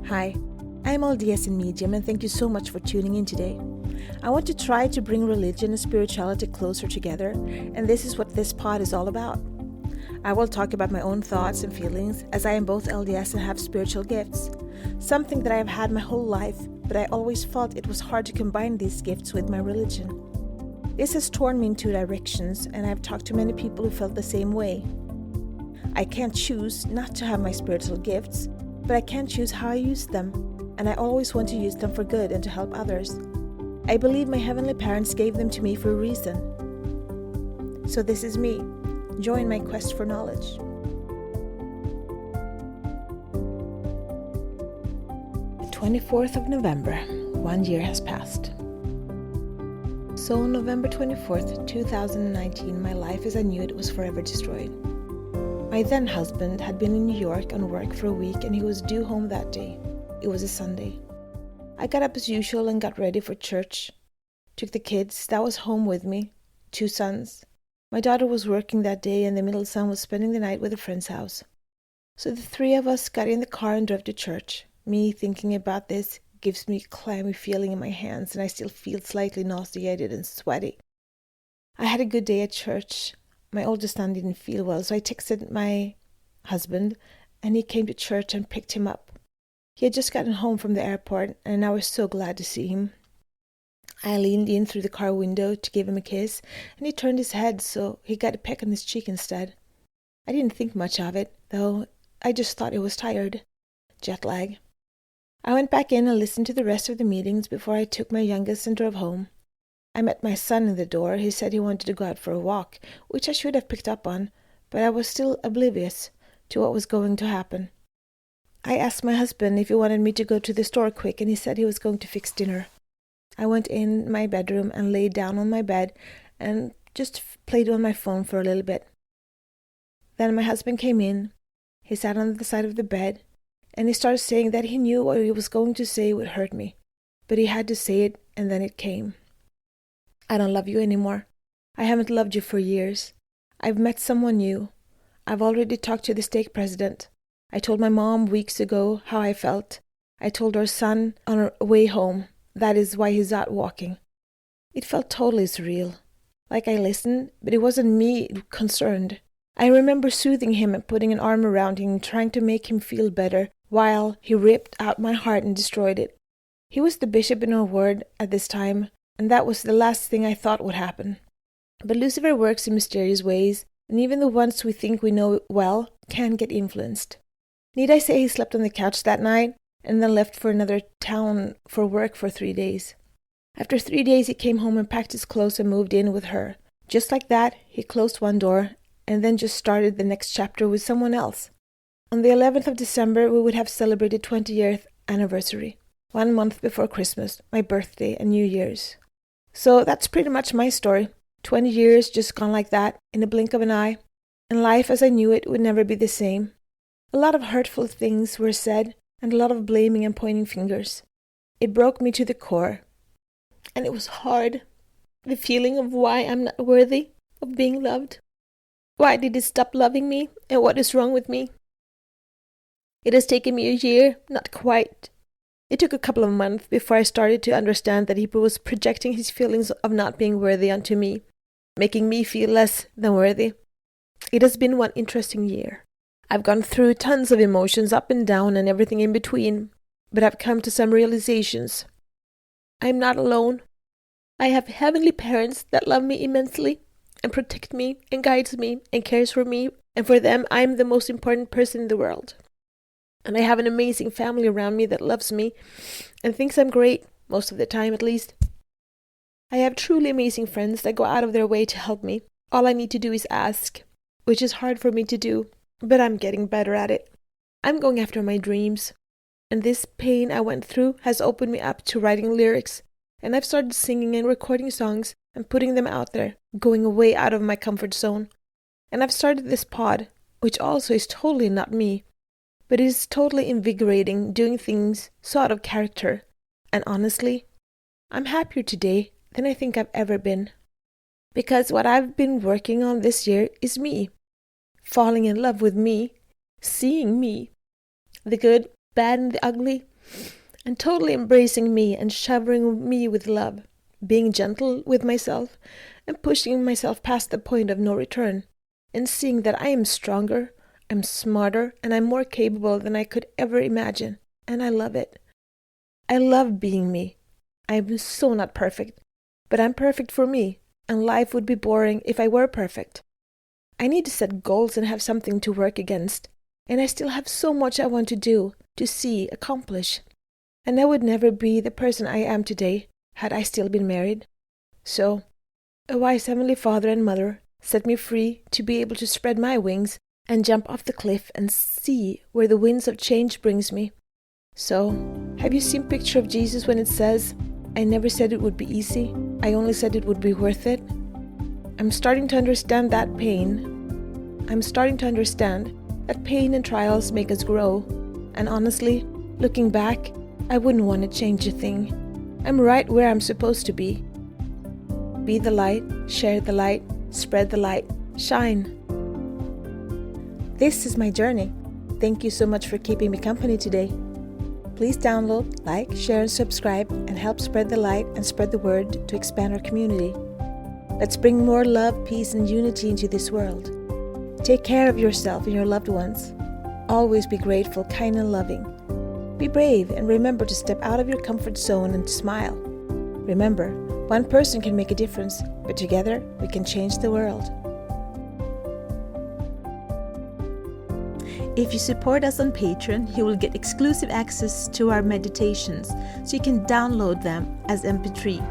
Hi, I'm LDS in Medium and thank you so much for tuning in today. I want to try to bring religion and spirituality closer together, and this is what this pod is all about. I will talk about my own thoughts and feelings as I am both LDS and have spiritual gifts, something that I have had my whole life, but I always felt it was hard to combine these gifts with my religion. This has torn me in two directions, and I've talked to many people who felt the same way. I can't choose not to have my spiritual gifts, but I can choose how I use them, and I always want to use them for good and to help others. I believe my heavenly parents gave them to me for a reason. So this is me. Join my quest for knowledge. The 24th of November, 1 year has passed. So on November 24th, 2019, my life as I knew it was forever destroyed. My then husband had been in New York on work for a week and he was due home that day. It was a Sunday. I got up as usual and got ready for church. Took the kids, that was home with me, 2 sons. My daughter was working that day and the middle son was spending the night with a friend's house. So the 3 of us got in the car and drove to church. Me thinking about this gives me a clammy feeling in my hands and I still feel slightly nauseated and sweaty. I had a good day at church. My oldest son didn't feel well, so I texted my husband and he came to church and picked him up. He had just gotten home from the airport and I was so glad to see him. I leaned in through the car window to give him a kiss and he turned his head so he got a peck on his cheek instead. I didn't think much of it, though I just thought he was tired. Jet lag. I went back in and listened to the rest of the meetings before I took my youngest and drove home. I met my son in the door. He said he wanted to go out for a walk, which I should have picked up on, but I was still oblivious to what was going to happen. I asked my husband if he wanted me to go to the store quick, and he said he was going to fix dinner. I went in my bedroom and laid down on my bed and just played on my phone for a little bit. Then my husband came in. He sat on the side of the bed, and he started saying that he knew what he was going to say would hurt me, but he had to say it, and then it came. I don't love you anymore. I haven't loved you for years. I've met someone new. I've already talked to the stake president. I told my mom weeks ago how I felt. I told our son on our way home. That is why he's out walking. It felt totally surreal. Like I listened, but it wasn't me concerned. I remember soothing him and putting an arm around him, trying to make him feel better, while he ripped out my heart and destroyed it. He was the bishop in our ward at this time, and that was the last thing I thought would happen. But Lucifer works in mysterious ways, and even the ones we think we know well can get influenced. Need I say he slept on the couch that night, and then left for another town for work for 3 days. After 3 days he came home and packed his clothes and moved in with her. Just like that, he closed one door, and then just started the next chapter with someone else. On the 11th of December we would have celebrated 20th anniversary, 1 month before Christmas, my birthday and New Year's. So that's pretty much my story. 20 years just gone like that, in a blink of an eye. And life as I knew it would never be the same. A lot of hurtful things were said, and a lot of blaming and pointing fingers. It broke me to the core. And it was hard. The feeling of why I'm not worthy of being loved. Why did he stop loving me, and what is wrong with me? It has taken me a year, not quite. It took a couple of months before I started to understand that he was projecting his feelings of not being worthy onto me, making me feel less than worthy. It has been one interesting year. I've gone through tons of emotions up and down and everything in between, but I've come to some realizations. I'm not alone. I have heavenly parents that love me immensely and protect me and guides me and cares for me, and for them I'm the most important person in the world. And I have an amazing family around me that loves me and thinks I'm great, most of the time at least. I have truly amazing friends that go out of their way to help me. All I need to do is ask, which is hard for me to do, but I'm getting better at it. I'm going after my dreams, and this pain I went through has opened me up to writing lyrics, and I've started singing and recording songs and putting them out there, going way out of my comfort zone. And I've started this pod, which also is totally not me. But it is totally invigorating doing things so out of character. And honestly, I'm happier today than I think I've ever been. Because what I've been working on this year is me. Falling in love with me. Seeing me. The good, bad and the ugly. and totally embracing me and showering me with love, being gentle with myself and pushing myself past the point of no return, and seeing that I am stronger, I'm smarter, and I'm more capable than I could ever imagine, and I love it. I love being me. I'm so not perfect, but I'm perfect for me, and life would be boring if I were perfect. I need to set goals and have something to work against, and I still have so much I want to do, to see, accomplish. And I would never be the person I am today had I still been married. So, a wise Heavenly Father and Mother set me free to be able to spread my wings and jump off the cliff and see where the winds of change brings me. So, have you seen picture of Jesus when it says, "I never said it would be easy, I only said it would be worth it"? I'm starting to understand that pain. I'm starting to understand that pain and trials make us grow. And honestly, looking back, I wouldn't want to change a thing. I'm right where I'm supposed to be. Be the light, share the light, spread the light, shine. This is my journey. Thank you so much for keeping me company today. Please download, like, share, and subscribe and help spread the light and spread the word to expand our community. Let's bring more love, peace, and unity into this world. Take care of yourself and your loved ones. Always be grateful, kind, and loving. Be brave and remember to step out of your comfort zone and smile. Remember, one person can make a difference, but together we can change the world. If you support us on Patreon, you will get exclusive access to our meditations, so you can download them as MP3.